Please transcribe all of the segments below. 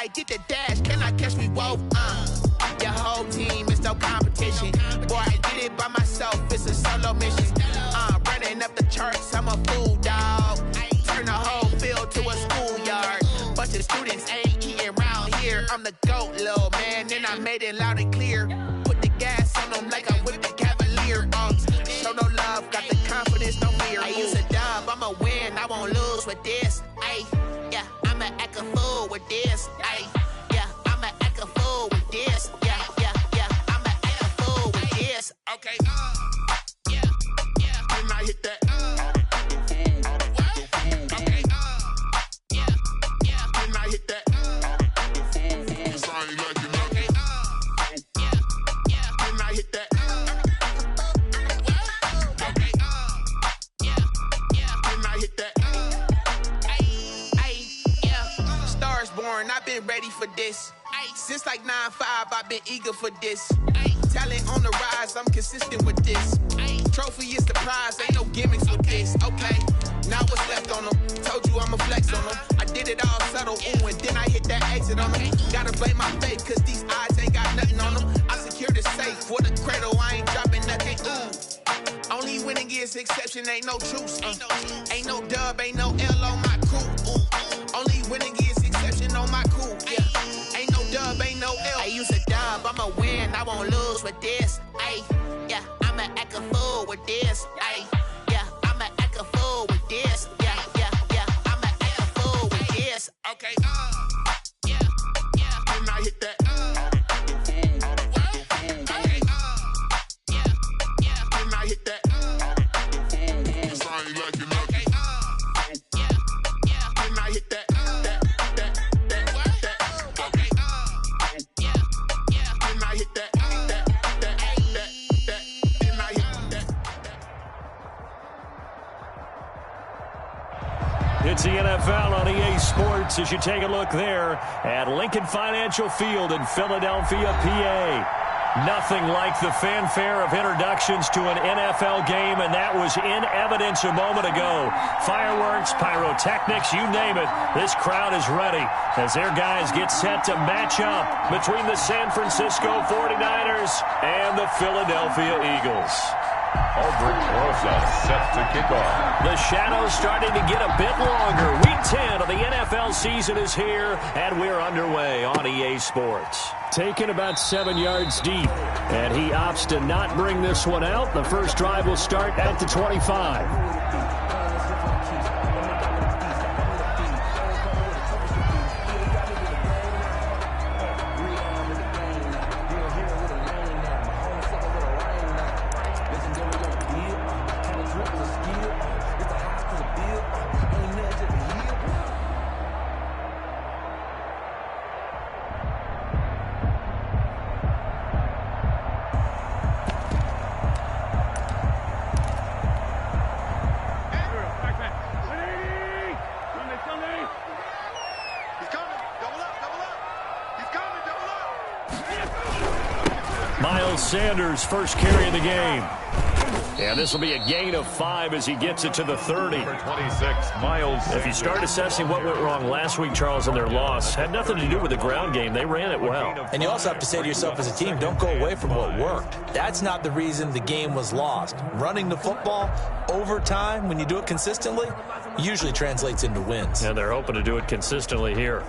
I did the dash, can I catch me? Whoa, your whole team is no competition. Boy, I did it by myself, it's a solo mission. Running up the charts, I'm a fool, dog. Turn the whole field to a schoolyard. Bunch of students ain't eating round here. I'm the GOAT, little man, and I made it loud and clear. Put the gas on them like I'm with the Cavalier. Show no love, got the confidence, no fear. I use a dub, I'ma win, I won't lose with this. Ay, yeah, I'ma act a fool with this. Ay, yeah, I'ma act a fool with this. Yeah, yeah, yeah, I'ma act a fool with this. Okay, yeah, yeah, when I hit that. Okay, yeah, yeah, when I hit that. I've been ready for this. Since like 9-5, I've been eager for this. Talent on the rise, I'm consistent with this. Trophy is the prize, ain't no gimmicks with this. Okay, now what's left on them? Told you I'ma flex on them. I did it all subtle, ooh, and then I hit that exit on them. Gotta blame my faith, cause these odds ain't got nothing on them. I secure the safe for the cradle, I ain't dropping nothing, ooh. Only winning is exception, ain't no truce. Ain't no dub, ain't no L on my crew. Only winning is exception on my cool, yeah. Ain't no dub, ain't no L. I use a dub, I'ma win, I won't lose with this. Ay, yeah, I'ma act a fool with this. Ay, yeah, I'ma act a fool with this. Yeah, yeah, yeah, I'ma act a fool with this. Okay, yeah, yeah, when I hit that. Okay, yeah, yeah, when I hit that. It's the NFL on EA Sports as you take a look there at Lincoln Financial Field in Philadelphia, PA. Nothing like the fanfare of introductions to an NFL game, and that was in evidence a moment ago. Fireworks, pyrotechnics, you name it. This crowd is ready as their guys get set to match up between the San Francisco 49ers and the Philadelphia Eagles. Aldrich Rosa set to kick off. The shadows starting to get a bit longer. Week 10 of the NFL season is here, and we're underway on EA Sports. Taken about 7 yards deep, and he opts to not bring this one out. The first drive will start at the 25. Sanders' first carry of the game. And this will be a gain of 5 as he gets it to the 30. Number 26, Miles Sanders. If you start assessing what went wrong last week, Charles, in their loss, had nothing to do with the ground game. They ran it well. And you also have to say to yourself as a team, don't go away from what worked. That's not the reason the game was lost. Running the football over time, when you do it consistently, usually translates into wins. And they're hoping to do it consistently here.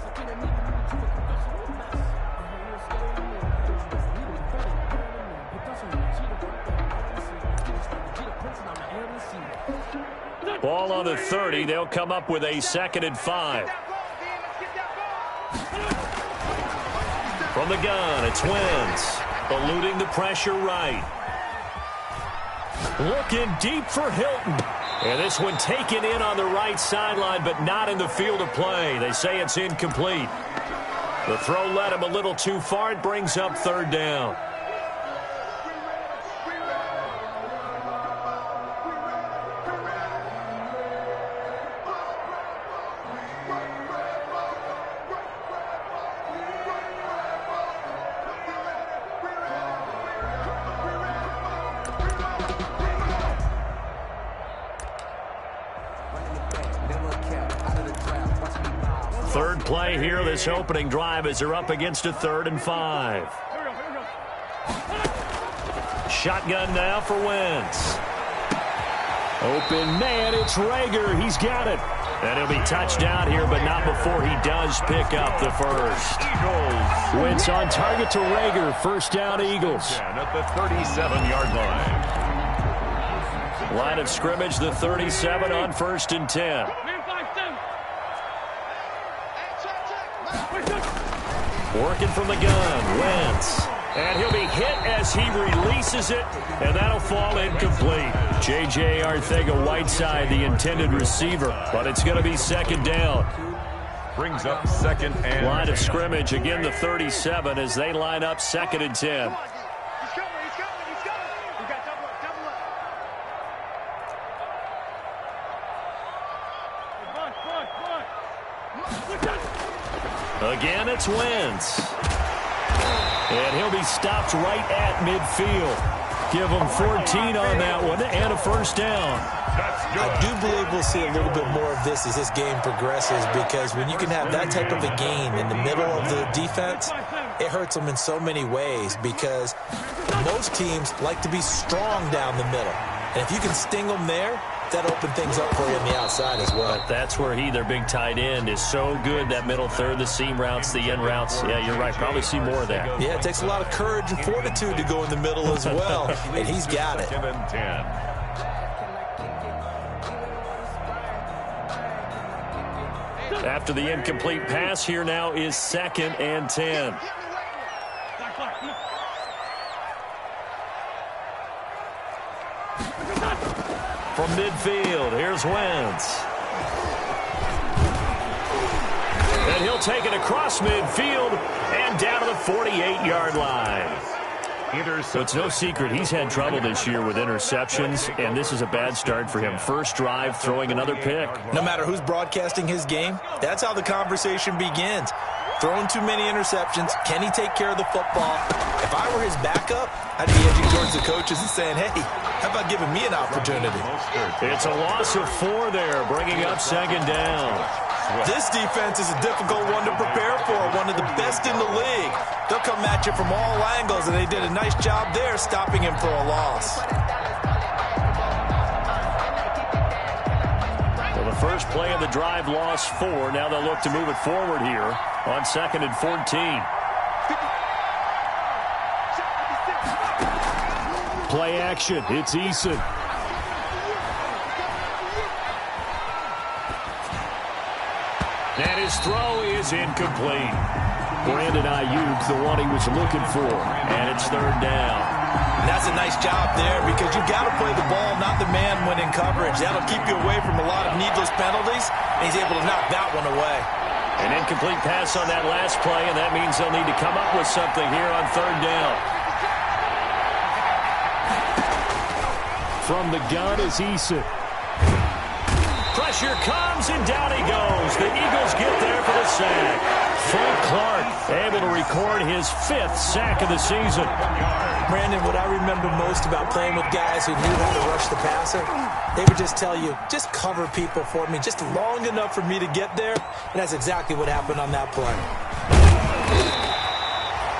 Ball on the 30. They'll come up with a 2nd and 5. From the gun, it's Wentz. Eluding the pressure right. Looking deep for Hilton. And this one taken in on the right sideline, but not in the field of play. They say it's incomplete. The throw led him a little too far. It brings up 3rd down. play here this opening drive as they're up against a 3rd and 5. Shotgun now for Wentz. Open man, it's Rager. He's got it. And he'll be touchdown here, but not before he does pick up the first. Eagles. Wentz on target to Rager. First down, Eagles. At the 37-yard line. Line of scrimmage, the 37 on 1st and 10. Working from the gun, Wentz. And he'll be hit as he releases it, and that'll fall incomplete. J.J. Arcega-Whiteside, the intended receiver, but it's going to be 2nd down. Brings up 2nd and Line of scrimmage, again the 37 as they line up 2nd and 10. Again, it's Wentz. And he'll be stopped right at midfield. Give him 14 on that one and a first down. I do believe we'll see a little bit more of this as this game progresses, because when you can have that type of a gain in the middle of the defense, it hurts them in so many ways, because most teams like to be strong down the middle. And if you can sting them there, that'll open things up for you on the outside as well. But that's where their big tight end, is so good. That middle third, the seam routes, the end routes. Yeah, you're right. Probably see more of that. Yeah, it takes a lot of courage and fortitude to go in the middle as well, and he's got it. 2nd and 10. After the incomplete pass, here now is 2nd and 10. From midfield, here's Wentz. And he'll take it across midfield and down to the 48-yard line. So it's no secret he's had trouble this year with interceptions, and this is a bad start for him. First drive, throwing another pick. No matter who's broadcasting his game, that's how the conversation begins. Throwing too many interceptions. Can he take care of the football? If I were his backup, I'd be edging towards the coaches and saying, hey, how about giving me an opportunity? It's a loss of 4 there, bringing up 2nd down. This defense is a difficult one to prepare for, one of the best in the league. They'll come at you from all angles, and they did a nice job there stopping him for a loss. Well, the first play of the drive lost 4. Now they'll look to move it forward here on 2nd and 14. Play action. It's Eason. And his throw is incomplete. Brandon Ayuk, the one he was looking for. And it's 3rd down. And that's a nice job there, because you've got to play the ball, not the man when in coverage. That'll keep you away from a lot of needless penalties, and he's able to knock that one away. An incomplete pass on that last play, and that means they'll need to come up with something here on 3rd down. From the gun is Eason. Pressure comes, and down he goes. The Eagles get there for the sack. Frank Clark able to record his 5th sack of the season. Brandon, what I remember most about playing with guys who knew how to rush the passer, they would just tell you, just cover people for me just long enough for me to get there, and that's exactly what happened on that play.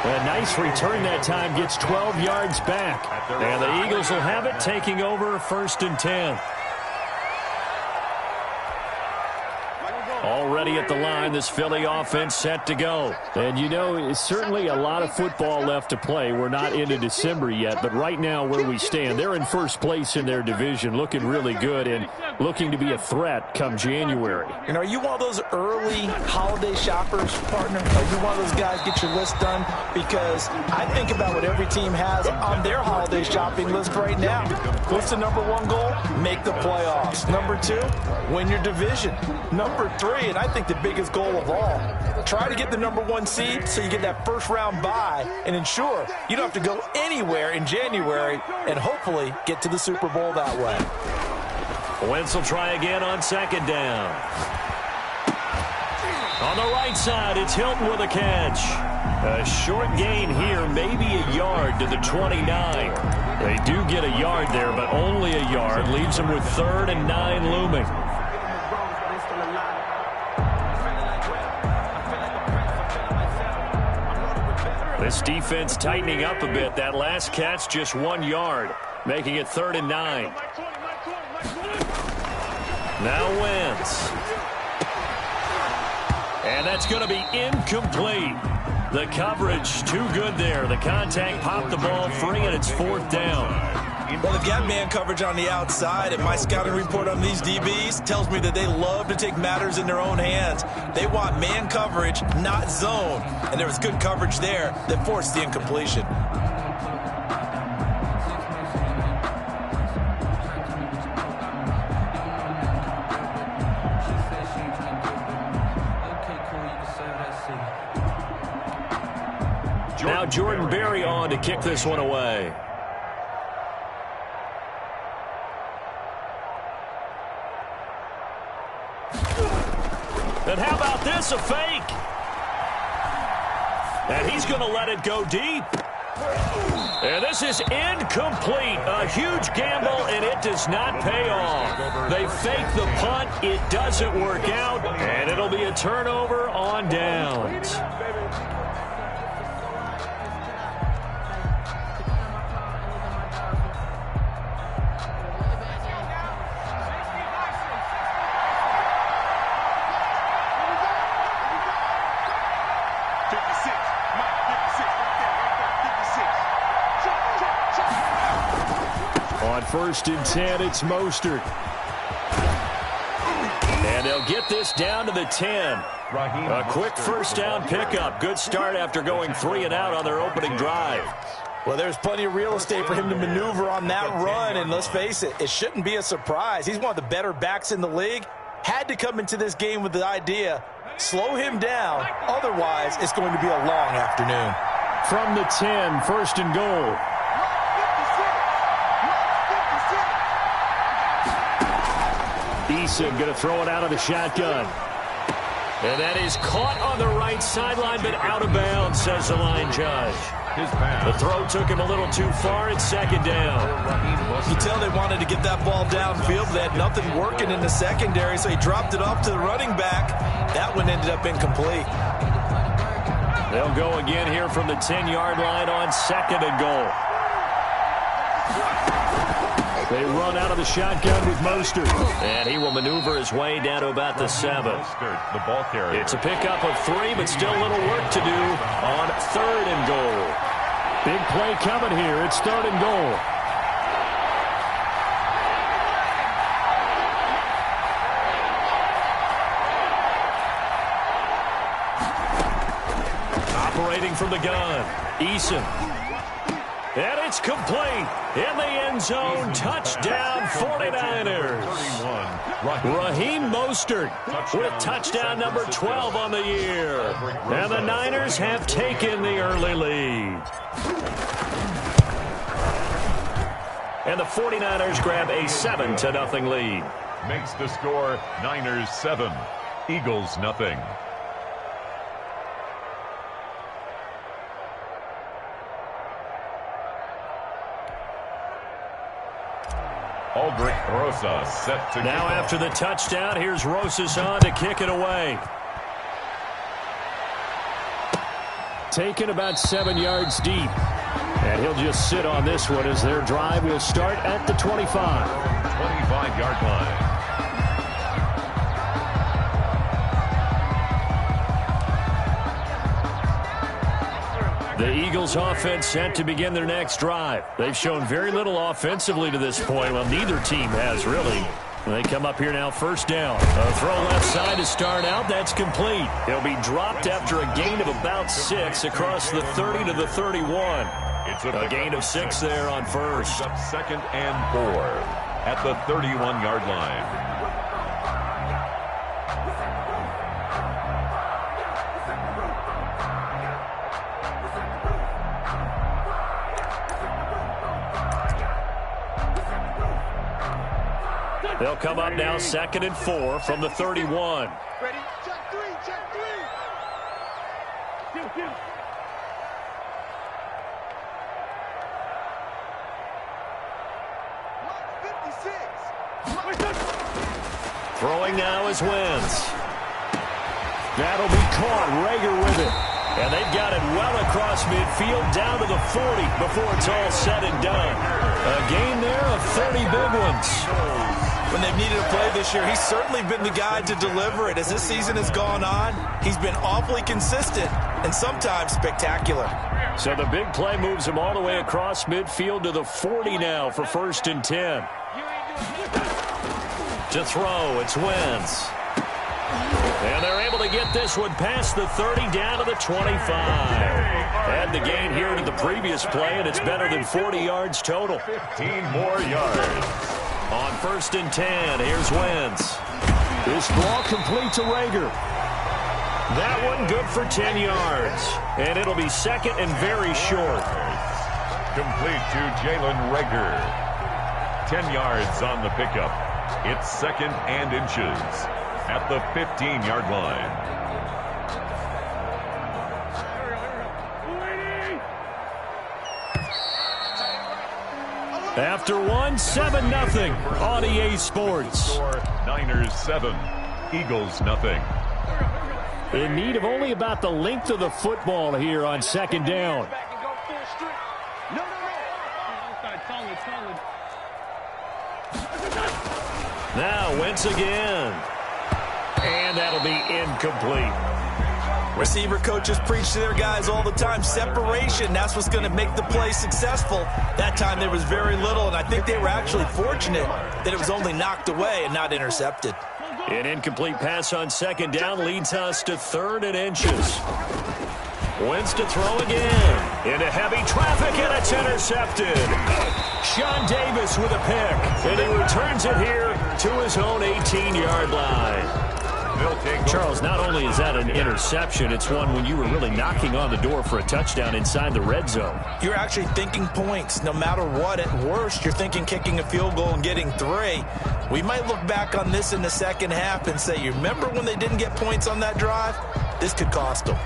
A nice return that time, gets 12 yards back. And the Eagles will have it, taking over 1st and 10. Already at the line, this Philly offense set to go. And, you know, it's certainly a lot of football left to play. We're not into December yet, but right now where we stand, they're in first place in their division, looking really good and looking to be a threat come January. And are you one of those early holiday shoppers, partner? Are you one of those guys, get your list done? Because I think about what every team has on their holiday shopping list right now. What's the #1 goal? Make the playoffs. #2, win your division. #3, and I think the biggest goal of all, try to get the #1 seed so you get that first round bye and ensure you don't have to go anywhere in January and hopefully get to the Super Bowl that way. Wentz will try again on 2nd down. On the right side, it's Hilton with a catch. A short gain here, maybe a yard to the 29. They do get a yard there, but only a yard. Leaves them with 3rd and 9 looming. This defense tightening up a bit. That last catch just 1 yard, making it 3rd and 9. Now Wentz. And that's going to be incomplete. The coverage too good there. The contact popped the ball free, and it's 4th down. Well, they've got man coverage on the outside, and my scouting report on these DBs tells me that they love to take matters in their own hands. They want man coverage, not zone. And there was good coverage there that forced the incompletion. Now Jordan Berry on to kick this one away. And how about this, a fake? And he's going to let it go deep. And this is incomplete. A huge gamble, and it does not pay off. They fake the punt. It doesn't work out, and it'll be a turnover on downs. On 1st and 10, it's Mostert. And they'll get this down to the 10. A quick 1st down pickup. Good start after going 3 and out on their opening drive. Well, there's plenty of real estate for him to maneuver on that run, and let's face it, it shouldn't be a surprise. He's one of the better backs in the league. Had to come into this game with the idea, slow him down, otherwise it's going to be a long afternoon. From the 10, 1st and goal. Eason going to throw it out of the shotgun. And that is caught on the right sideline, but out of bounds, says the line judge. The throw took him a little too far. It's 2nd down. You tell they wanted to get that ball downfield. They had nothing working in the secondary, so he dropped it off to the running back. That one ended up incomplete. They'll go again here from the 10-yard line on 2nd and goal. They run out of the shotgun with Mostert. And he will maneuver his way down to about the 7. The ball carrier. It's a pickup of 3, but still a little work to do on 3rd and goal. Big play coming here. It's 3rd and goal. Operating from the gun, Eason. And it's complete. In the end zone, touchdown 49ers. Raheem Mostert with touchdown number 12 on the year. And the Niners have taken the early lead. And the 49ers grab a 7-0 lead. Makes the score Niners 7, Eagles nothing. Rosas set to now after the touchdown, here's Rosas on to kick it away. Taken about 7 yards deep. And he'll just sit on this one as their drive will start at the 25. 25-yard line. The Eagles offense set to begin their next drive. They've shown very little offensively to this point. Well, neither team has really. They come up here now, 1st down. A throw left side to start out. That's complete. He'll be dropped after a gain of about 6 across the 30 to the 31. It's a gain of 6 there on 1st. 2nd and 4 at the 31-yard line. They'll come up now 2nd and 4 from the 31. Ready? Check 3, check 3. Throwing now is Wentz. That'll be caught. Rager with it. And they've got it well across across midfield down to the 40 before it's all said and done. A gain there of 30 big ones. When they've needed a play this year, he's certainly been the guy to deliver it. As this season has gone on, he's been awfully consistent and sometimes spectacular. So the big play moves him all the way across midfield to the 40 now for 1st and 10. To throw, it's Wentz. And they're able to get this one past the 30 down to the 25. Add the gain here to the previous play, and it's better than 40 yards total. 15 more yards. On 1st and 10, here's Wentz. This ball complete to Rager. That one good for 10 yards. And it'll be 2nd and very short. Complete to Jalen Rager. 10 yards on the pickup. It's 2nd and inches at the 15-yard line. After one, 7-0 on EA Sports. Niners 7, Eagles nothing. In need of only about the length of the football here on 2nd down. Now Wentz again. And that'll be incomplete. Receiver coaches preach to their guys all the time. Separation, that's what's going to make the play successful. That time there was very little, and I think they were actually fortunate that it was only knocked away and not intercepted. An incomplete pass on 2nd down leads us to 3rd and inches. Wentz to throw again. Into heavy traffic, and it's intercepted. Sean Davis with a pick, and he returns it here to his own 18-yard line. Charles, not only is that an interception, it's one when you were really knocking on the door for a touchdown inside the red zone. You're actually thinking points. No matter what, at worst, you're thinking kicking a field goal and getting 3. We might look back on this in the second half and say, you remember when they didn't get points on that drive? This could cost them.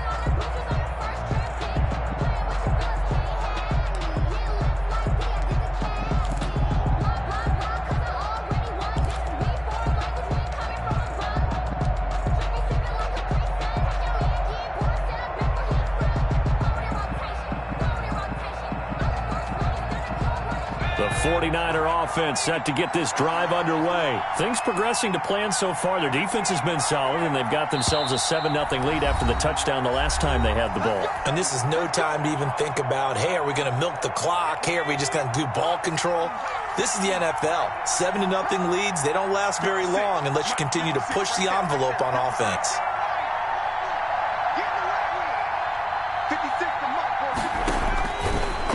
The 49er offense set to get this drive underway. Things progressing to plan so far. Their defense has been solid, and they've got themselves a 7-0 lead after the touchdown the last time they had the ball. And this is no time to even think about, hey, are we going to milk the clock? Hey, are we just going to do ball control? This is the NFL. 7-0 leads, they don't last very long unless you continue to push the envelope on offense.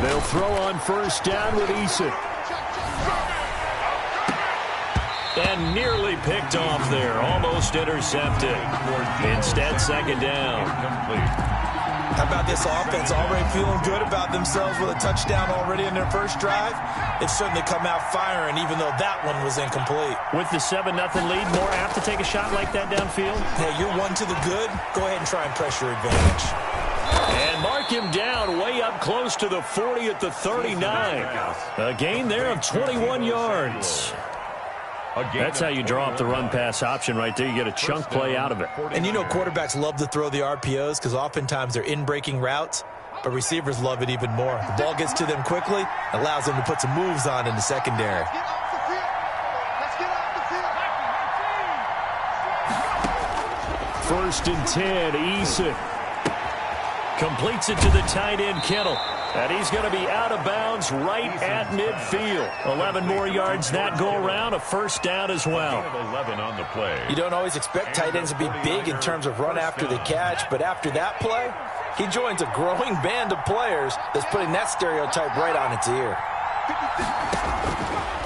They'll throw on 1st down with Eason. And nearly picked off there. Almost intercepted. Instead, 2nd down. How about this offense? Already feeling good about themselves with a touchdown already in their first drive. They've certainly come out firing, even though that one was incomplete. With the 7-0 lead, more apt to take a shot like that downfield? Hey, you're one to the good. Go ahead and try and press your advantage. And mark him down way up close to the 40 at the 39. A gain there of 21 yards. That's how you draw up the run-pass option right there. You get a chunk play out of it. And you know quarterbacks love to throw the RPOs because oftentimes they're in-breaking routes, but receivers love it even more. The ball gets to them quickly, allows them to put some moves on in the secondary. First and 10, Eason. Completes it to the tight end, Kittle. And he's going to be out of bounds right at midfield. 11 more yards that go around, a 1st down as well. 11 on the play. You don't always expect tight ends to be big in terms of run after the catch, but after that play, he joins a growing band of players that's putting that stereotype right on its ear.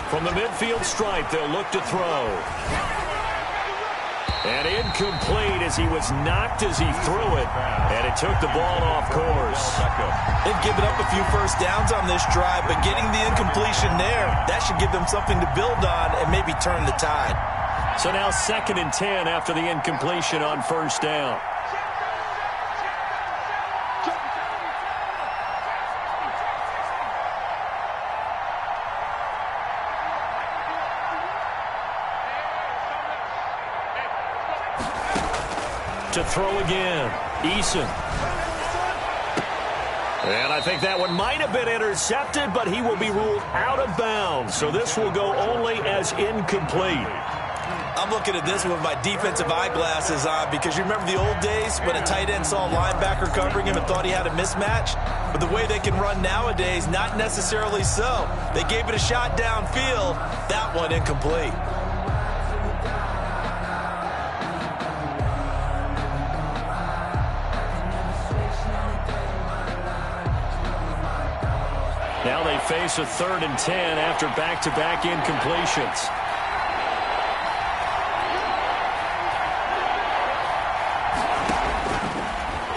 From the midfield stripe, they'll look to throw. And incomplete as he was knocked as he threw it. And it took the ball off course. They've given up a few 1st downs on this drive, but getting the incompletion there, that should give them something to build on and maybe turn the tide. So now 2nd and 10 after the incompletion on 1st down. To throw again, Eason. And I think that one might have been intercepted, but he will be ruled out of bounds. So this will go only as incomplete. I'm looking at this one with my defensive eyeglasses on because you remember the old days when a tight end saw a linebacker covering him and thought he had a mismatch? But the way they can run nowadays, not necessarily so. They gave it a shot downfield. That one incomplete. Now they face a 3rd and 10 after back-to-back incompletions.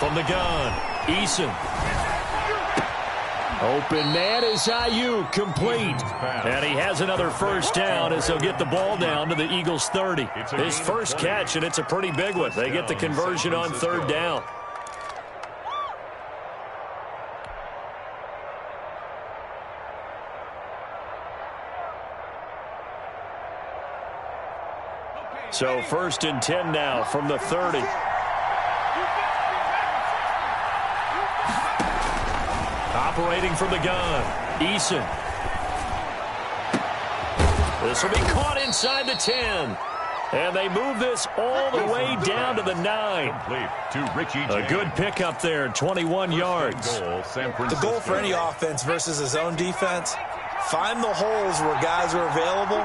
From the gun, Eason. Open man is Ayuk, complete. And he has another first down as they'll get the ball down to the Eagles' 30. His first catch, and it's a pretty big one. They get the conversion on 3rd down. So 1st and 10 now from the 30. Operating from the gun, Eason. This will be caught inside the 10. And they move this all the way down to the 9. A good pickup there, 21 yards. The goal for any offense versus his own defense, find the holes where guys are available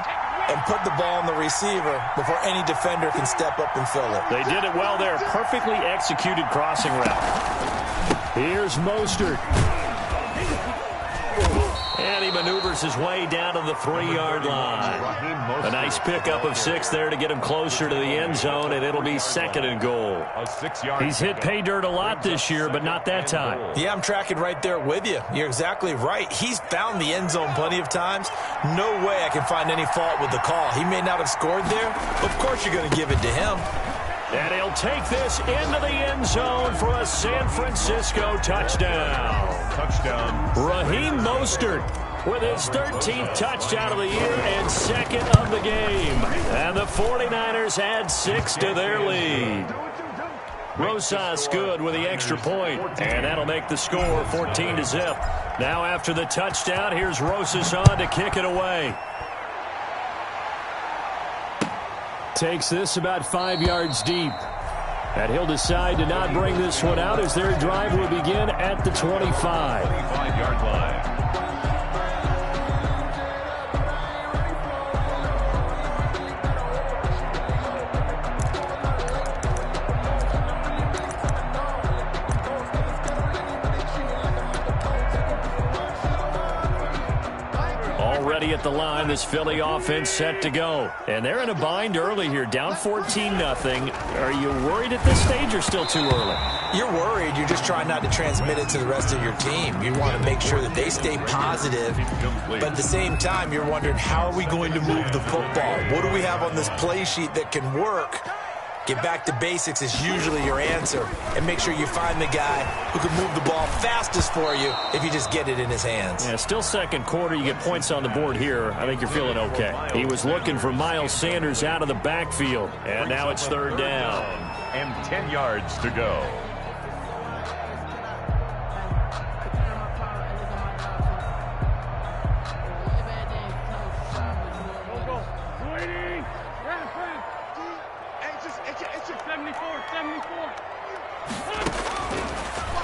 and put the ball on the receiver before any defender can step up and fill it. They did it well there. Perfectly executed crossing route. Here's Mostert. And he maneuvers his way down to the 3-yard line. A nice pickup of 6 there to get him closer to the end zone, and it'll be 2nd and goal. He's hit pay dirt a lot this year, but not that time. Yeah, I'm tracking right there with you. You're exactly right. He's found the end zone plenty of times. No way I can find any fault with the call. He may not have scored there, but of course you're going to give it to him. And he'll take this into the end zone for a San Francisco touchdown. Raheem Mostert with his 13th touchdown of the year and 2nd of the game. And the 49ers add 6 to their lead. Rosas good with the extra point, and that'll make the score 14-0. Now after the touchdown, here's Rosas on to kick it away. Takes this about 5 yards deep. And he'll decide to not bring this one out as their drive will begin at the 25-yard line. Already at the line, this Philly offense set to go. And they're in a bind early here, down 14-0. Are you worried at this stage or still too early? You're worried. You're just trying not to transmit it to the rest of your team. You want to make sure that they stay positive. But at the same time, you're wondering, how are we going to move the football? What do we have on this play sheet that can work? Get back to basics is usually your answer. And make sure you find the guy who can move the ball fastest for you if you just get it in his hands. Yeah, still 2nd quarter. You get points on the board here. I think you're feeling okay. He was looking for Miles Sanders out of the backfield. And now it's 3rd down. And 10 yards to go.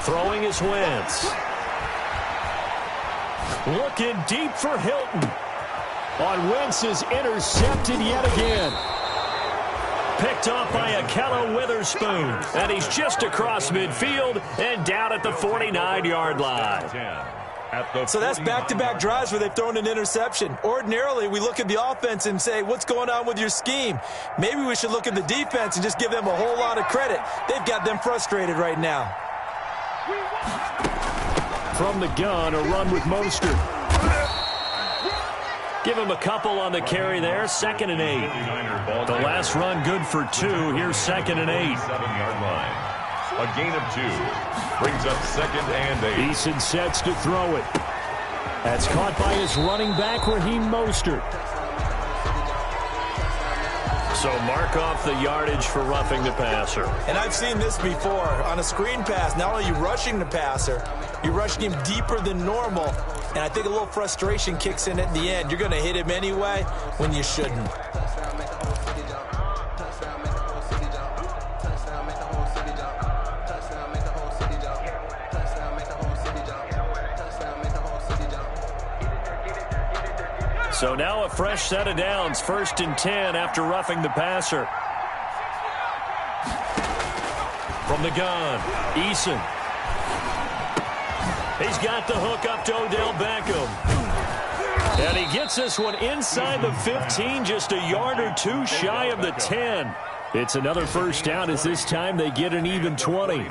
Throwing is Wentz. Looking deep for Hilton. On Wentz is intercepted yet again. Picked off by Akello Witherspoon. And he's just across midfield and down at the 49-yard line. So that's back-to-back drives where they've thrown an interception. Ordinarily, we look at the offense and say, what's going on with your scheme? Maybe we should look at the defense and just give them a whole lot of credit. They've got them frustrated right now. From the gun, a run with Mostert. Give him a couple on the carry there. 2nd and 8. The last run good for 2. Here's 2nd and 8. 7-yard line. A gain of 2. Brings up 2nd and 8. Eason sets to throw it. That's caught by his running back, Raheem Mostert. So mark off the yardage for roughing the passer. And I've seen this before. On a screen pass, not only are you rushing the passer, You're rushing him deeper than normal, and I think a little frustration kicks in at the end. You're going to hit him anyway when you shouldn't. So now a fresh set of downs, 1st and 10 after roughing the passer. From the gun, Eason. He's got the hook up to Odell Beckham. And he gets this one inside the 15, just a yard or two shy of the 10. It's another first down as this time they get an even 20.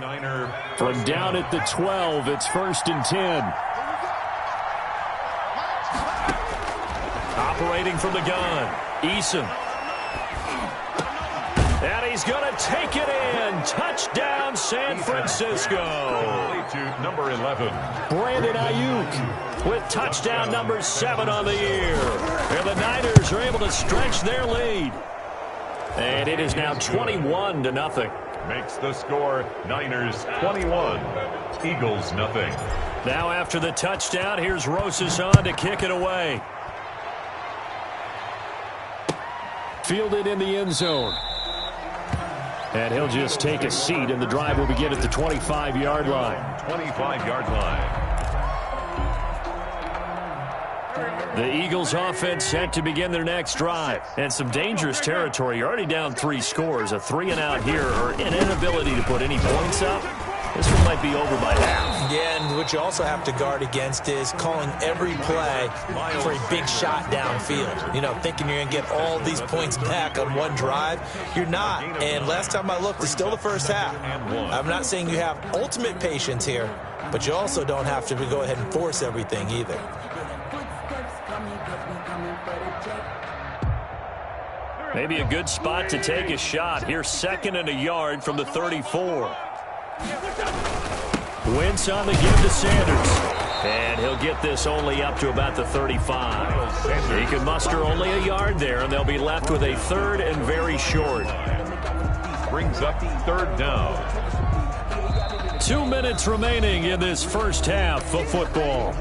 From down at the 12, it's 1st and 10. Operating from the gun, Eason. And he's going to take it in. Touchdown, San Francisco. To number 11. Brandon Ayuk with touchdown number 7 on the year. And the Niners are able to stretch their lead. And it is now 21-0. Makes the score Niners 21, Eagles nothing. Now after the touchdown, here's Rosas on to kick it away. Fielded in the end zone. And he'll just take a seat, and the drive will begin at the 25-yard line. 25-yard line. The Eagles offense set to begin their next drive. And some dangerous territory. You're already down 3 scores. A 3-and-out here, or an inability to put any points up. This one might be over by half. Yeah, and what you also have to guard against is calling every play for a big shot downfield. You know, thinking you're going to get all these points back on one drive. You're not. And last time I looked, it's still the first half. I'm not saying you have ultimate patience here, but you also don't have to go ahead and force everything either. Maybe a good spot to take a shot. Here's 2nd and a yard from the 34. Wentz on the give to Sanders. And he'll get this only up to about the 35. He can muster only a yard there, and they'll be left with a 3rd and very short. Brings up 3rd down. 2 minutes remaining in this first half of football.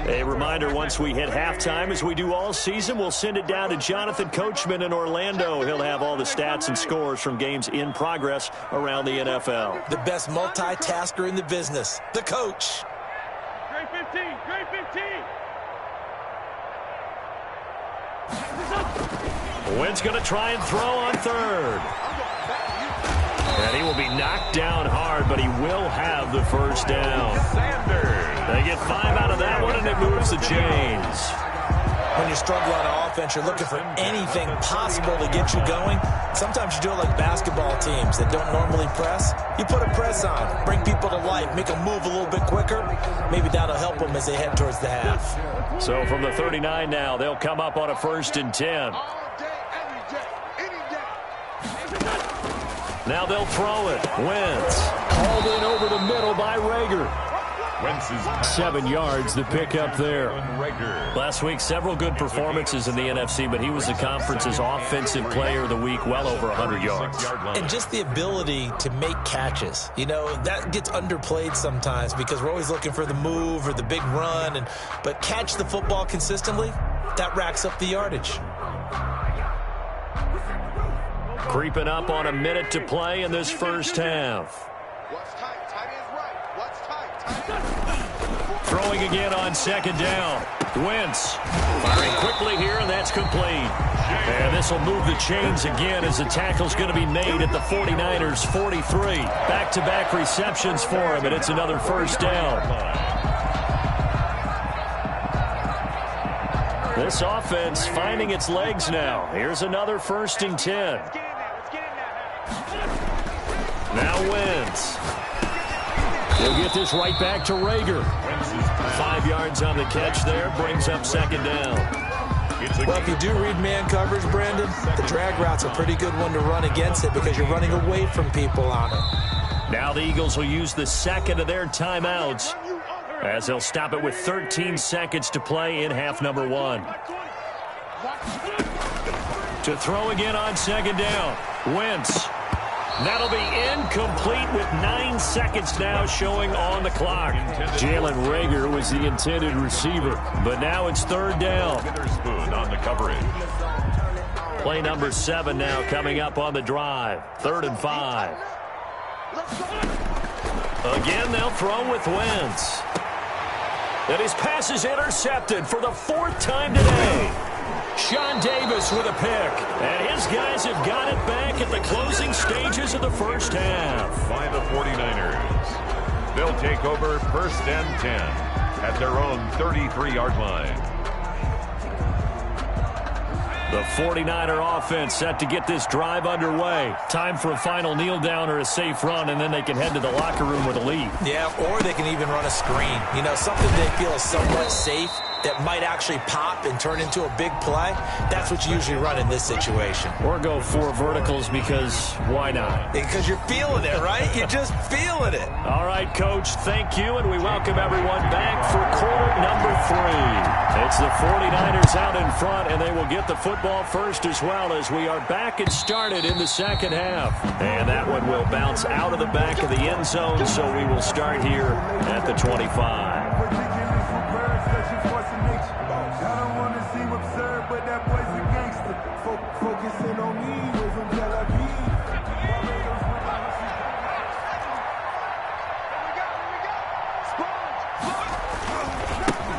A reminder, once we hit halftime, as we do all season, we'll send it down to Jonathan Coachman in Orlando. He'll have all the stats and scores from games in progress around the NFL. The best multitasker in the business, the coach. Great 15, great 15. Wentz going to try and throw on 3rd. And he will be knocked down hard, but he will have the first down. Sanders. They get 5 out of that one, and it moves the chains. When you struggle on offense, you're looking for anything possible to get you going. Sometimes you do it like basketball teams that don't normally press. You put a press on, bring people to life, make them move a little bit quicker. Maybe that'll help them as they head towards the half. So from the 39 now, they'll come up on a 1st and 10. Now they'll throw it. Wentz called in over the middle by Rager. 7 yards, the pickup there. Last week, several good performances in the NFC, but he was the conference's offensive player of the week, well over 100 yards. And just the ability to make catches. You know, that gets underplayed sometimes because we're always looking for the move or the big run. But catch the football consistently, that racks up the yardage. Creeping up on a minute to play in this first half. What's tight? Tight is right. What's tight? Tight is Throwing again on 2nd down. Wentz firing quickly here, and that's complete. And this will move the chains again as the tackle's going to be made at the 49ers' 43. Back-to-back receptions for him, and it's another first down. This offense finding its legs now. Here's another 1st and 10. Now Wentz. He'll get this right back to Rager. 5 yards on the catch there. Brings up 2nd down. Well, if you do read man coverage, Brandon, the drag route's a pretty good one to run against it because you're running away from people on it. Now the Eagles will use the 2nd of their timeouts as they'll stop it with 13 seconds to play in half number 1. To throw again on 2nd down. Wentz That'll be incomplete with 9 seconds now showing on the clock. Jalen Reagor was the intended receiver, but now it's third down. Witherspoon on the coverage. Play number 7 now coming up on the drive. 3rd and 5. Again, they'll throw with Wentz. And his pass is intercepted for the 4th time today. Sean Davis with a pick. And his guys have got it back at the closing stages of the first half. By the 49ers. They'll take over 1st and 10 at their own 33-yard line. The 49er offense set to get this drive underway. Time for a final kneel down or a safe run, and then they can head to the locker room with a lead. Yeah, or they can even run a screen. You know, something they feel is somewhat safe that might actually pop and turn into a big play. That's what you usually run in this situation. Or go 4 verticals because why not? Because you're feeling it, right? You're just feeling it. All right, Coach, thank you, and we welcome everyone back for quarter number 3. It's the 49ers out in front, and they will get the football first as well as we are back and started in the second half. And that one will bounce out of the back of the end zone, so we will start here at the 25.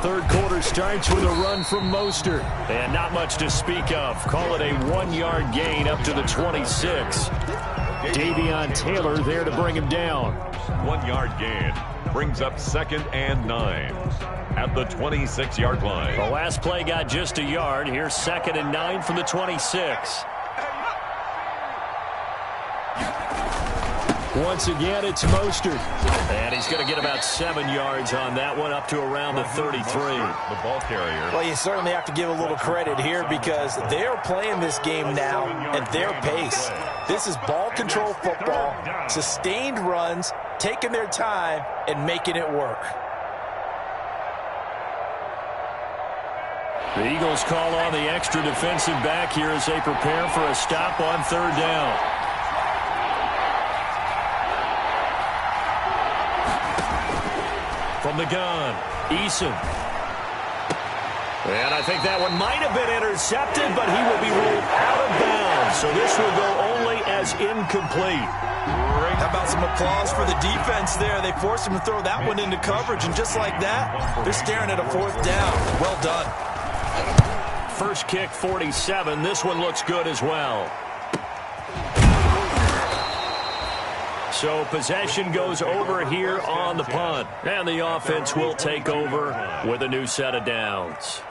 Third quarter starts with a run from Mostert. And not much to speak of. Call it a 1-yard gain up to the 26. Davion Taylor there to bring him down. 1-yard gain brings up 2nd and 9 at the 26-yard line. The last play got just a yard. Here's 2nd and 9 from the 26. Once again, it's Mostert. And he's going to get about 7 yards on that one, up to around the 33. The ball carrier. Well, you certainly have to give a little credit here because they're playing this game now at their pace. This is ball control football, sustained runs, taking their time, and making it work. The Eagles call on the extra defensive back here as they prepare for a stop on 3rd down. From the gun, Eason. And I think that one might have been intercepted, but he will be ruled out of bounds. So this will go only as incomplete. How about some applause for the defense there? They forced him to throw that one into coverage, and just like that, they're staring at a 4th down. Well done. First kick, 47. This one looks good as well. So possession goes over here on the punt. And the offense will take over with a new set of downs.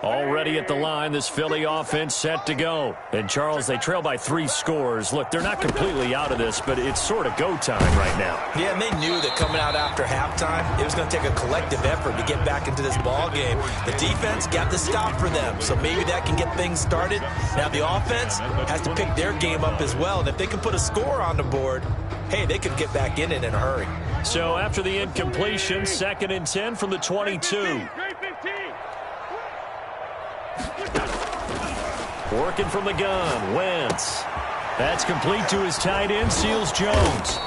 Already at the line, this Philly offense set to go. And, Charles, they trail by 3 scores. Look, they're not completely out of this, but it's sort of go time right now. Yeah, and they knew that coming out after halftime, it was going to take a collective effort to get back into this ball game. The defense got the stop for them, so maybe that can get things started. Now the offense has to pick their game up as well, and if they can put a score on the board, hey, they could get back in it in a hurry. So after the incompletion, 2nd and 10 from the 22. Working from the gun, Wentz. That's complete to his tight end, Seals Jones.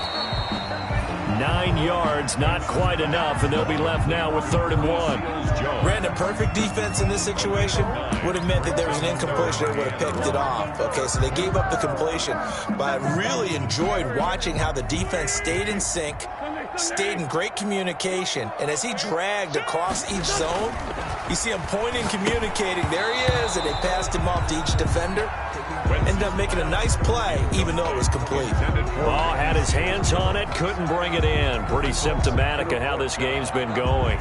9 yards, not quite enough, and they'll be left now with 3rd and 1. Brandon, perfect defense in this situation would have meant that there was an incompletion. They would have picked it off. Okay, so they gave up the completion, but I really enjoyed watching how the defense stayed in sync, stayed in great communication, and as he dragged across each zone, you see him pointing, communicating. There he is, and they passed him off to each defender. Ended up making a nice play, even though it was complete. Ball had his hands on it, couldn't bring it in. Pretty symptomatic of how this game's been going.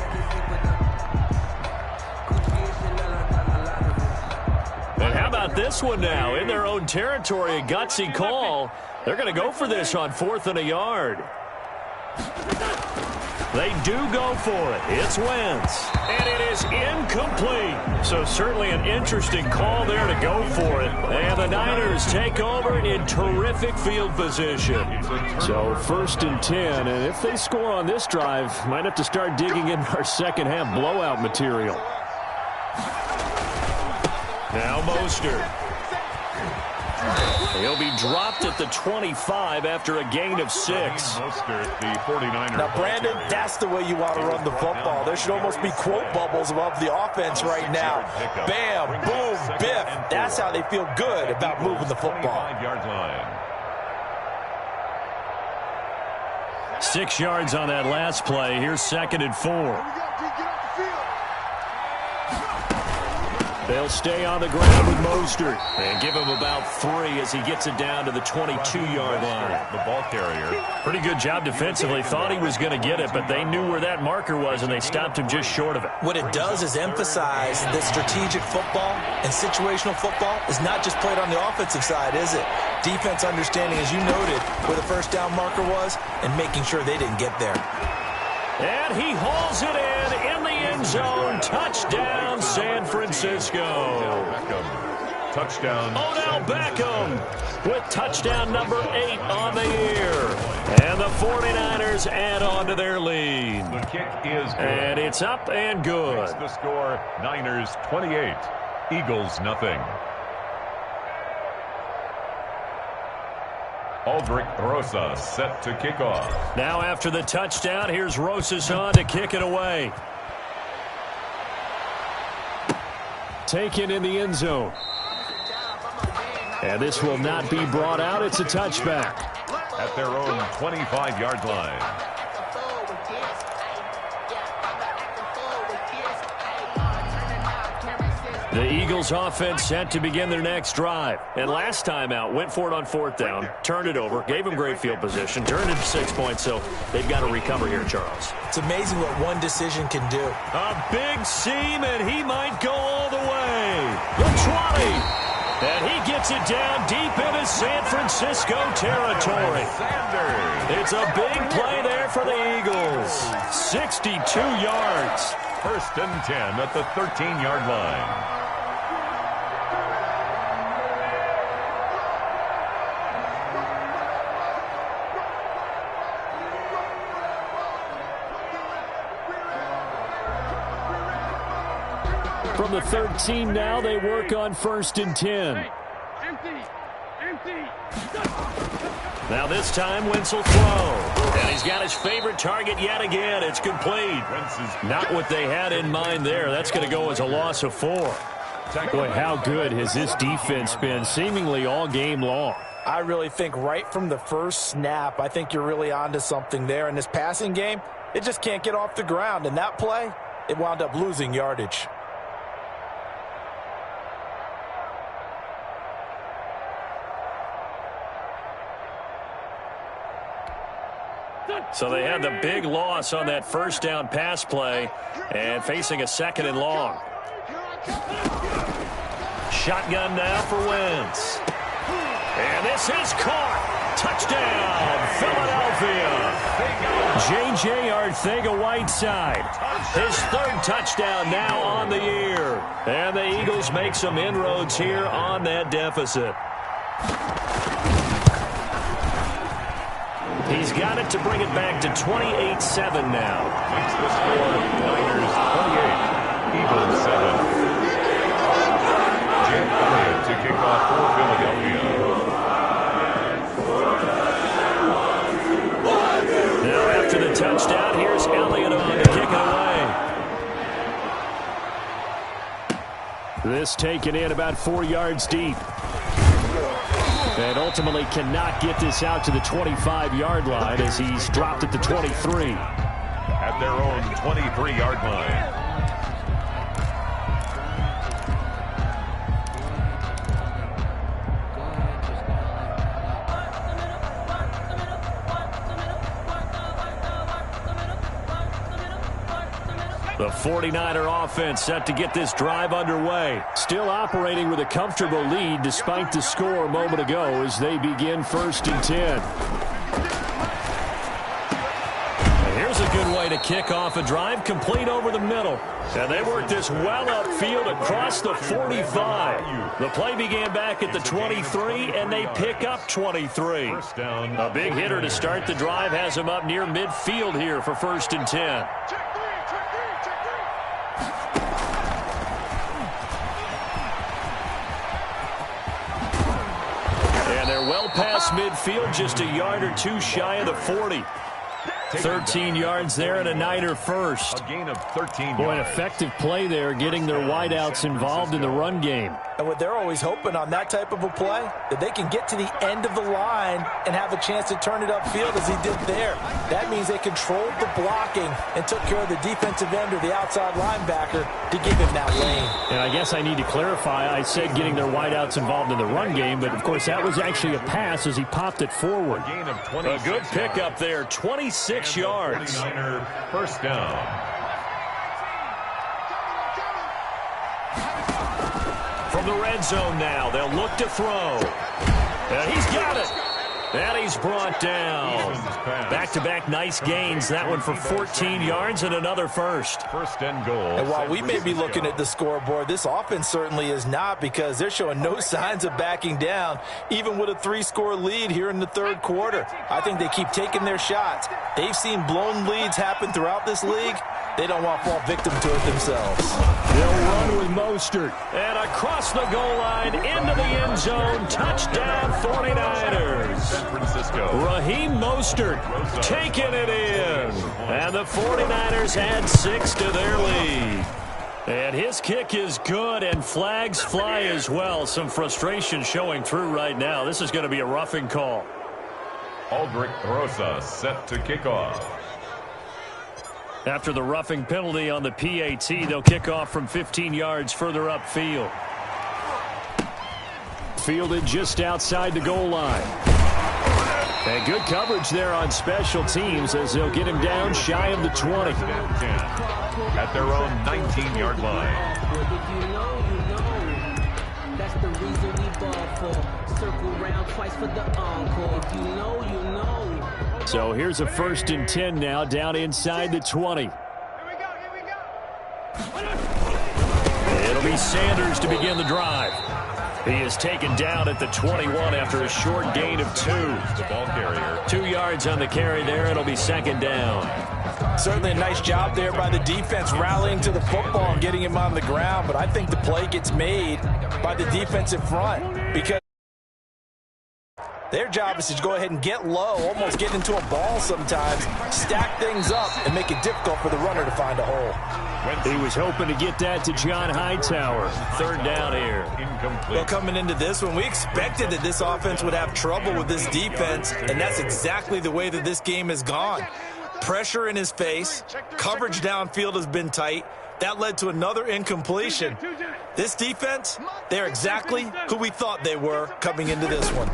And how about this one now? In their own territory, a gutsy call. They're going to go for this on 4th and a yard. They do go for it. It's Wentz. And it is incomplete. So certainly an interesting call there to go for it. And the Niners take over in terrific field position. So 1st and 10. And if they score on this drive, might have to start digging in our second half blowout material. Now Mostert. He'll be dropped at the 25 after a gain of 6. Mostert, the 49er. Now, Brandon, that's the way you want to run the football. There should almost be quote bubbles above the offense right now. Bam, boom, biff. That's how they feel good about moving the football. 5-yard line. 6 yards on that last play. Here's 2nd and 4. They'll stay on the ground with Mostert. And give him about 3 as he gets it down to the 22-yard line. The ball carrier. Pretty good job defensively. Thought he was going to get it, but they knew where that marker was, and they stopped him just short of it. What it does is emphasize that strategic football and situational football is not just played on the offensive side, is it? Defense understanding, as you noted, where the first down marker was and making sure they didn't get there. And he hauls it in the end zone. Touchdown, San Francisco. Touchdown. Odell Beckham with touchdown number 8 on the year. And the 49ers add on to their lead. The kick is good. And it's up and good. Makes the score Niners 28, Eagles nothing. Aldrich Rosas set to kick off. Now after the touchdown, here's Rosas on to kick it away. Taken in the end zone. And this will not be brought out. It's a touchback. At their own 25-yard line. The Eagles offense set to begin their next drive. And last time out, went for it on 4th down, turned it over, gave them great field position, turned it to 6 points, so they've got to recover here, Charles. It's amazing what one decision can do. A big seam, and he might go all the way. The 20. And he gets it down deep into San Francisco territory. It's a big play there for the Eagles. 62 yards. 1st and 10 at the 13-yard line. From the 13 now, they work on 1st and 10. Now this time, Wentz will throw. And he's got his favorite target yet again. It's complete. Not what they had in mind there. That's going to go as a loss of 4. Boy, how good has this defense been seemingly all game long? I really think right from the first snap, I think you're really onto something there. In this passing game, it just can't get off the ground. And that play, it wound up losing yardage. So they had the big loss on that 1st down pass play and facing a 2nd and long. Shotgun now for Wentz. And this is caught. Touchdown, Philadelphia. J.J. Arcega-Whiteside. His 3rd touchdown now on the year. And the Eagles make some inroads here on that deficit. He's got it to bring it back to 28-7 now. Makes the score Niners 28, Eagles 7. Jake Elliott to kick off for Philadelphia. Now after the touchdown, here's Elliott on to kick it away. This taken in about 4 yards deep. And ultimately cannot get this out to the 25-yard line as he's dropped at the 23. At their own 23-yard line. The 49er offense set to get this drive underway. Still operating with a comfortable lead despite the score a moment ago as they begin 1st and 10. And here's a good way way to kick off a drive, complete over the middle. And they work this well upfield across the 45. The play began back at the 23, and they pick up 23. A big hitter to start the drive has him up near midfield here for 1st and 10. And they're well past midfield, just a yard or two shy of the 40. 13 yards there and a Niner first. A gain of 13 Boy, an yards. effective play there, getting their wideouts involved in the run game. And what they're always hoping on that type of a play, that they can get to the end of the line and have a chance to turn it upfield as he did there. That means they controlled the blocking and took care of the defensive end or the outside linebacker to give him that lane. And I guess I need to clarify, I said getting their wideouts involved in the run game, but of course that was actually a pass as he popped it forward. A good pickup there, 26 yards. 49er first down. From the red zone now, they'll look to throw. And he's got it. And he's brought down. Back-to-back nice gains. That one for 14 yards and another first. First and goal. And while we may be looking at the scoreboard, this offense certainly is not, because they're showing no signs of backing down, even with a 3-score lead here in the third quarter. I think they keep taking their shots. They've seen blown leads happen throughout this league. They don't want to fall victim to it themselves. They'll run with Mostert. And across the goal line, into the end zone. Touchdown, 49ers. San Francisco. Raheem Mostert taking it in. And the 49ers add 6 to their lead. And his kick is good, and flags fly as well. Some frustration showing through right now. This is going to be a roughing call. Aldrich Rosa set to kick off. After the roughing penalty on the PAT, they'll kick off from 15 yards further upfield. Fielded just outside the goal line. And good coverage there on special teams as they'll get him down shy of the 20. At their own 19-yard line. That's the reason we ball for. Circle round twice for the encore. If you know, you know. So here's a 1st and 10 now, down inside the 20. Here we go. It'll be Sanders to begin the drive. He is taken down at the 21 after a short gain of 2. The ball carrier. 2 yards on the carry there. It'll be 2nd down. Certainly a nice job there by the defense rallying to the football and getting him on the ground, but I think the play gets made by the defensive front, because their job is to go ahead and get low, almost get into a ball sometimes, stack things up, and make it difficult for the runner to find a hole. He was hoping to get that to John Hightower. 3rd down here. Incomplete. Well, coming into this one, we expected that this offense would have trouble with this defense, and that's exactly the way that this game has gone. Pressure in his face, coverage downfield has been tight. That led to another incompletion. This defense, they're exactly who we thought they were coming into this one.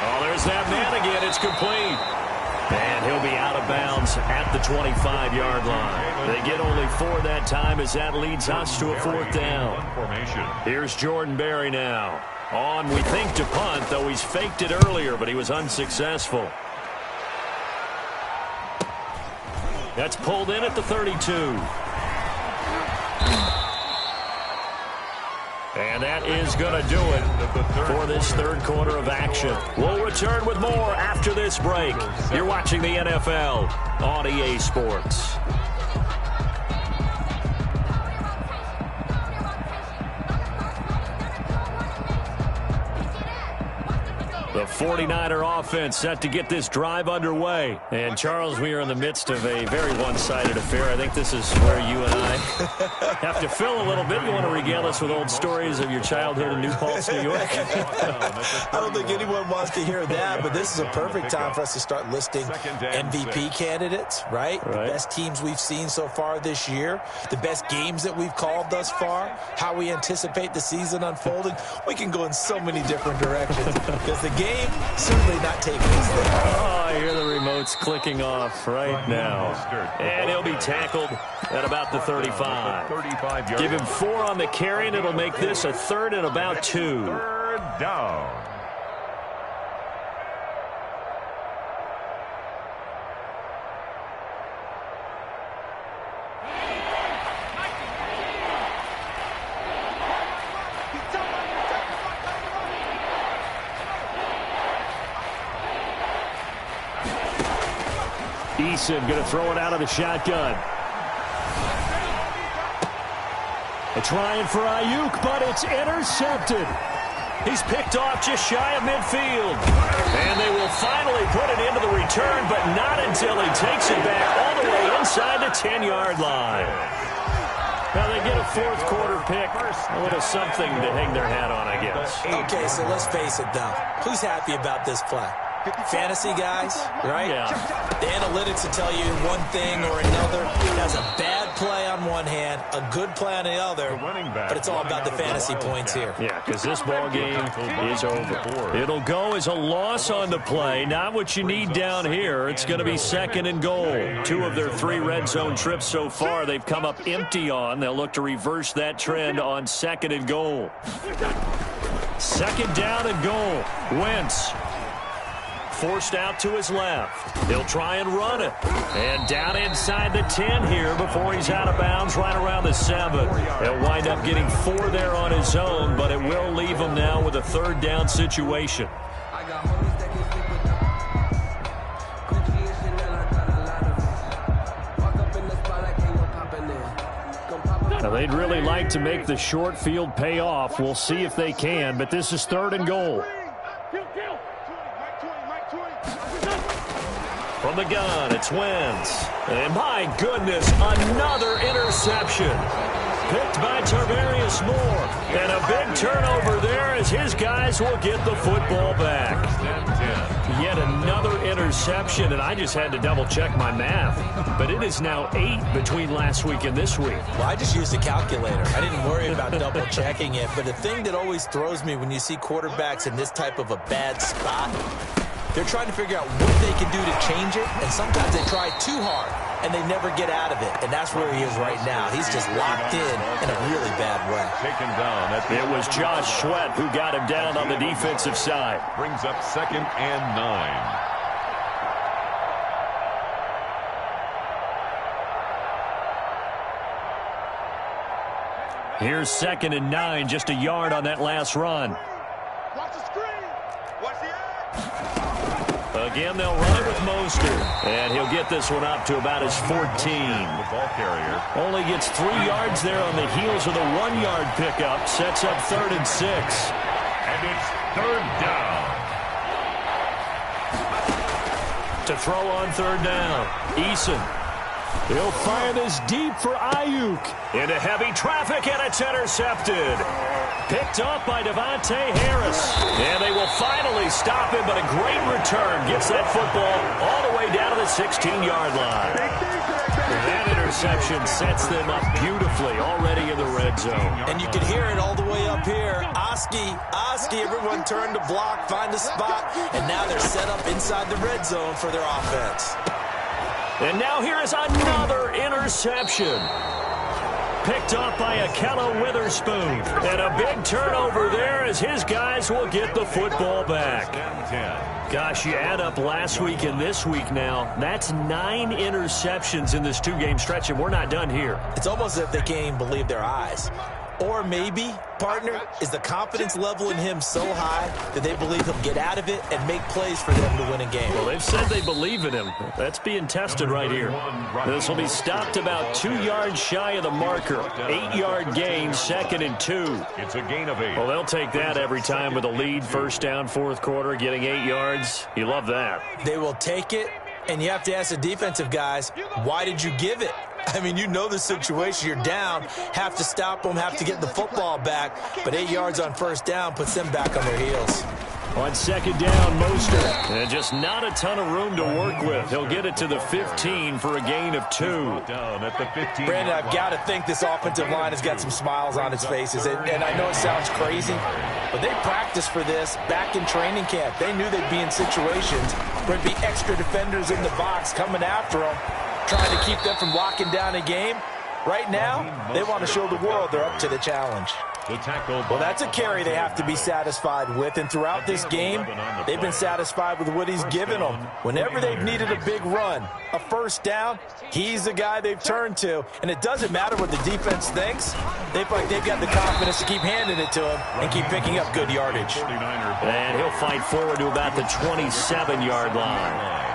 Oh, there's that man again. It's complete. And he'll be out of bounds at the 25-yard line. They get only 4 that time as that leads us to a 4th down. Formation. Here's Jordan Berry now. On, we think, to punt, though he's faked it earlier, but he was unsuccessful. That's pulled in at the 32. And that is going to do it for this third quarter of action. We'll return with more after this break. You're watching the NFL on EA Sports. The 49er offense set to get this drive underway. And, Charles, we are in the midst of a very one-sided affair. I think this is where you and I have to fill a little bit. You want to regale us with old stories of your childhood in New Paltz, New York? I don't think anyone wants to hear that, but this is a perfect time for us to start listing MVP candidates, right? The best teams we've seen so far this year, the best games that we've called thus far, how we anticipate the season unfolding. We can go in so many different directions because the game certainly not taking us there. Oh, I hear the remotes clicking off right now. And he'll be tackled at about the 35. Give him 4 on the carry, and it'll make this a 3rd and about 2. 3rd down. Eason going to throw it out of the shotgun. A trying for Ayuk, but it's intercepted. He's picked off just shy of midfield. And they will finally put it into the return, but not until he takes it back all the way inside the 10-yard line. Now they get a fourth quarter pick. A little something to hang their hat on, I guess. Okay, so let's face it, though. Who's happy about this play? Fantasy guys, right? Yeah. The analytics will tell you one thing or another. That's a bad play on one hand, a good play on the other, but it's all about the fantasy points here. Yeah, because this ball game is over. It'll go as a loss on the play, not what you need down here. It's going to be 2nd and goal. 2 of their 3 red zone trips so far they've come up empty on. They'll look to reverse that trend on 2nd and goal. 2nd down and goal. Wentz. Forced out to his left. He'll try and run it. And down inside the 10 here before he's out of bounds right around the 7. He'll wind up getting 4 there on his own, but it will leave him now with a 3rd down situation. Now they'd really like to make the short field pay off. We'll see if they can, but this is 3rd and goal. From the gun, it's Wentz. And my goodness, another interception. Picked by Tarvarius Moore. And a big turnover there as his guys will get the football back. Yet another interception, and I just had to double-check my math. But it is now 8 between last week and this week. Well, I just used a calculator. I didn't worry about double-checking it. But the thing that always throws me when you see quarterbacks in this type of a bad spot, they're trying to figure out what they can do to change it, and sometimes they try too hard, and they never get out of it, and that's where he is right now. He's just locked in a really bad way. Taken down. It was Josh Sweat who got him down on the defensive side. Brings up 2nd and 9. Here's 2nd and 9, just a yard on that last run. Watch the screen. Watch the air. Again, they'll run it with Mostert. And he'll get this one up to about his 14. The ball carrier. Only gets 3 yards there on the heels of the 1-yard pickup. Sets up 3rd and 6. And it's 3rd down. To throw on 3rd down, Eason. He'll fire this deep for Ayuk. Into heavy traffic, and it's intercepted. Picked off by Devontae Harris. And they will finally stop him, but a great return. Gets that football all the way down to the 16-yard line. That interception sets them up beautifully already in the red zone. And you can hear it all the way up here. Oski, everyone turned to block, find a spot, and now they're set up inside the red zone for their offense. And now here is another interception. Picked off by Akella Witherspoon. And a big turnover there as his guys will get the football back. Gosh, you add up last week and this week now. That's 9 interceptions in this 2-game stretch, and we're not done here. It's almost as if they can't even believe their eyes. Or maybe, partner, is the confidence level in him so high that they believe he'll get out of it and make plays for them to win a game. Well, they've said they believe in him. That's being tested right here. This will be stopped about 2 yards shy of the marker. 8-yard gain, 2nd and 2. It's a gain of 8. Well, they'll take that every time with a lead. 1st down, 4th quarter, getting 8 yards. You love that. They will take it, and you have to ask the defensive guys, why did you give it? I mean, you know the situation. You're down, have to stop them, have to get the football back. But 8 yards on 1st down puts them back on their heels. On 2nd down, Mostert. And just not a ton of room to work with. He'll get it to the 15 for a gain of 2. Down at the 15. Brandon, I've got to think this offensive line has got some smiles on its faces. And I know it sounds crazy, but they practiced for this back in training camp. They knew they'd be in situations where there'd be extra defenders in the box coming after them, trying to keep them from locking down a game. Right now, they want to show the world they're up to the challenge. Well, that's a carry they have to be satisfied with, and throughout this game, they've been satisfied with what he's given them. Whenever they've needed a big run, a 1st down, he's the guy they've turned to, and it doesn't matter what the defense thinks. They feel like they've got the confidence to keep handing it to him and keep picking up good yardage. And he'll fight forward to about the 27-yard line.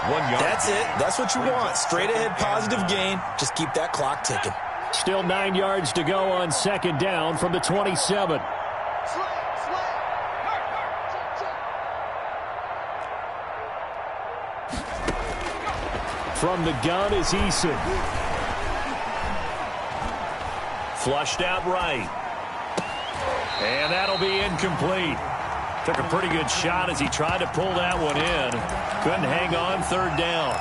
1 yard. That's it. That's what you want. Straight ahead positive gain. Just keep that clock ticking. Still 9 yards to go on second down from the 27. From the gun is Eason. Flushed out right. And that'll be incomplete. Took a pretty good shot as he tried to pull that one in. Couldn't hang on, third down.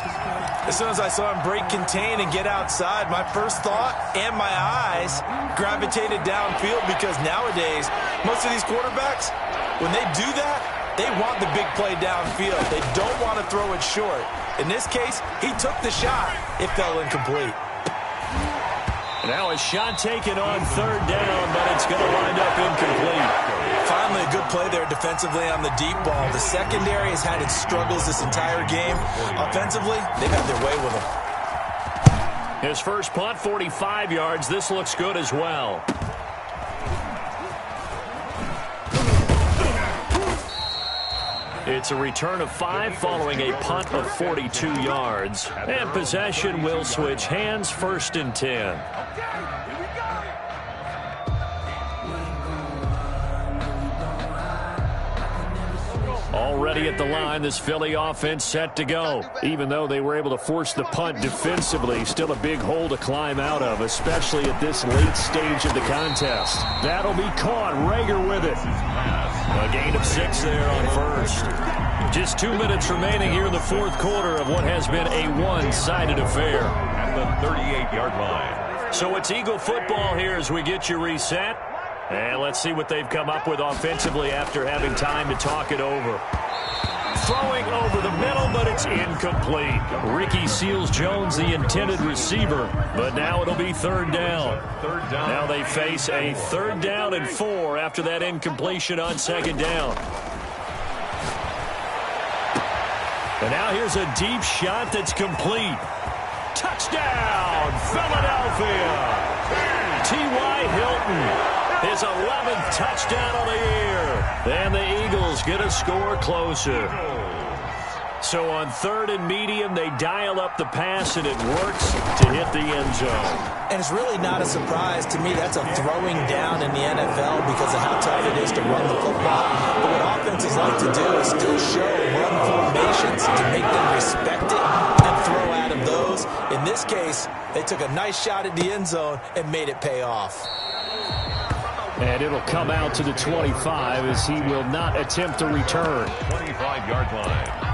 As soon as I saw him break contain and get outside, my first thought and my eyes gravitated downfield, because nowadays, most of these quarterbacks, when they do that, they want the big play downfield. They don't want to throw it short. In this case, he took the shot. It fell incomplete. Now a shot taken on third down, but it's going to wind up incomplete. Finally, a good play there defensively on the deep ball. The secondary has had its struggles this entire game. Offensively, they've had their way with him. His first punt, 45 yards. This looks good as well. It's a return of 5 following a punt of 42 yards. And possession will switch hands, 1st and 10. Already at the line, this Philly offense set to go. Even though they were able to force the punt defensively, still a big hole to climb out of, especially at this late stage of the contest. That'll be caught. Rager with it. A gain of 6 there on first. Just 2 minutes remaining here in the fourth quarter of what has been a one-sided affair. At the 38-yard line. So it's Eagle football here as we get you reset. And let's see what they've come up with offensively after having time to talk it over. Throwing over the middle, but it's incomplete. Ricky Seals-Jones, the intended receiver, but now it'll be third down. Now they face a 3rd down and 4 after that incompletion on 2nd down. And now here's a deep shot that's complete. Touchdown, Philadelphia! T.Y. Hilton. His 11th touchdown of the year. And the Eagles get a score closer. So on 3rd and medium, they dial up the pass, and it works to hit the end zone. And it's really not a surprise to me. That's a throwing down in the NFL because of how tough it is to run the football. But what offenses like to do is still show run formations to make them respect it and throw out of those. In this case, they took a nice shot at the end zone and made it pay off. And it'll come out to the 25 as he will not attempt to return. 25-yard line.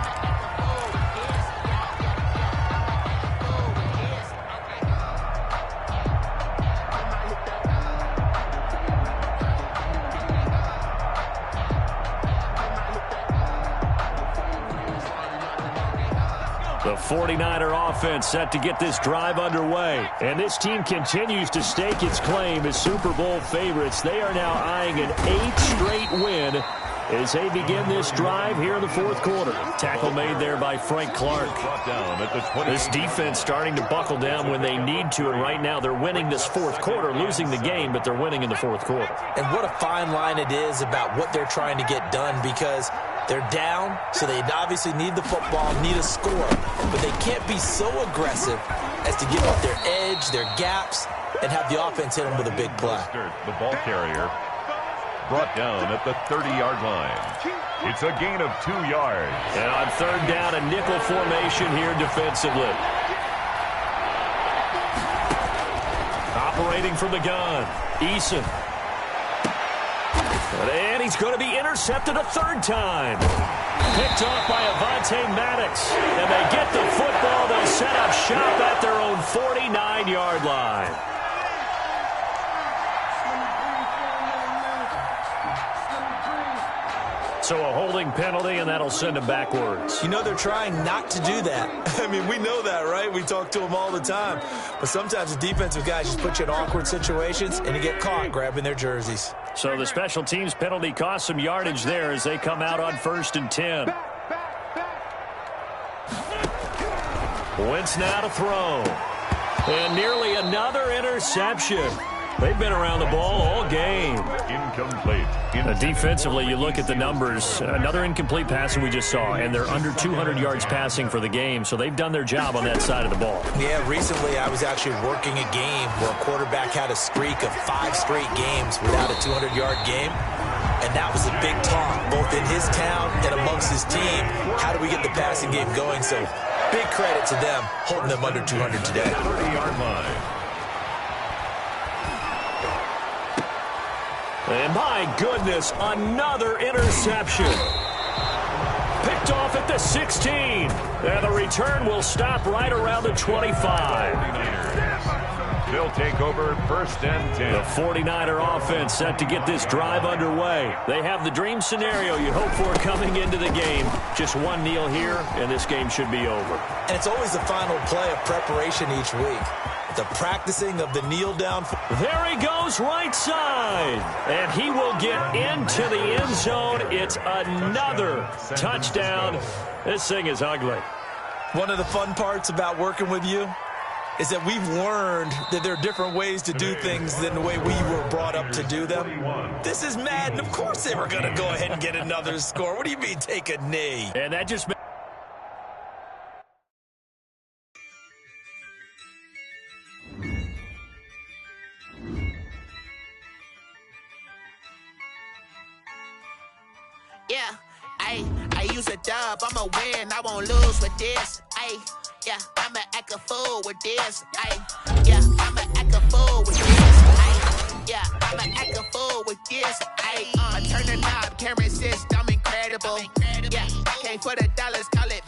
The 49er offense set to get this drive underway. And this team continues to stake its claim as Super Bowl favorites. They are now eyeing an 8th straight win as they begin this drive here in the fourth quarter. Tackle made there by Frank Clark. This defense starting to buckle down when they need to, and right now they're winning this fourth quarter, losing the game, but they're winning in the fourth quarter. And what a fine line it is about what they're trying to get done, because they're down, so they obviously need the football, need a score. But they can't be so aggressive as to give up their edge, their gaps, and have the offense hit them with a big play. The ball carrier brought down at the 30-yard line. It's a gain of 2 yards. And on 3rd down, a nickel formation here defensively. Operating from the gun, Eason. And he's going to be intercepted a 3rd time. Picked off by Avonte Maddox. And they get the football. They'll set up shop at their own 49-yard line. So a holding penalty, and that'll send them backwards. You know, they're trying not to do that. I mean, we know that, right? We talk to them all the time. But sometimes the defensive guys just put you in awkward situations, and you get caught grabbing their jerseys. So the special teams penalty cost some yardage there as they come out on 1st and 10. Wentz now to throw. And nearly another interception. They've been around the ball all game. Incomplete. Defensively, you look at the numbers. Another incomplete passing we just saw, and they're under 200 yards passing for the game, so they've done their job on that side of the ball. Yeah, recently I was actually working a game where a quarterback had a streak of 5 straight games without a 200-yard game, and that was a big talk, both in his town and amongst his team. How do we get the passing game going? So big credit to them, holding them under 200 today. 30-yard line. And my goodness, another interception. Picked off at the 16. And the return will stop right around the 25. They'll take over 1st and 10. The 49er offense set to get this drive underway. They have the dream scenario you hope for coming into the game. Just one kneel here, and this game should be over. And it's always the final play of preparation each week. The practicing of the kneel down. There he goes right side. And he will get into the end zone. It's another touchdown. This thing is ugly. One of the fun parts about working with you is that we've learned that there are different ways to do things than the way we were brought up to do them. This is Madden. Of course they were going to go ahead and get another score. What do you mean take a knee? And that just... Yeah, I use a dub, I'ma win, I won't lose with this. Yeah, I'ma act a fool with this. Yeah, I'ma act a fool with this. Yeah, I'ma act a fool with this. Turn the knob, camera assist, I'm incredible. Yeah, came for the dollars, call it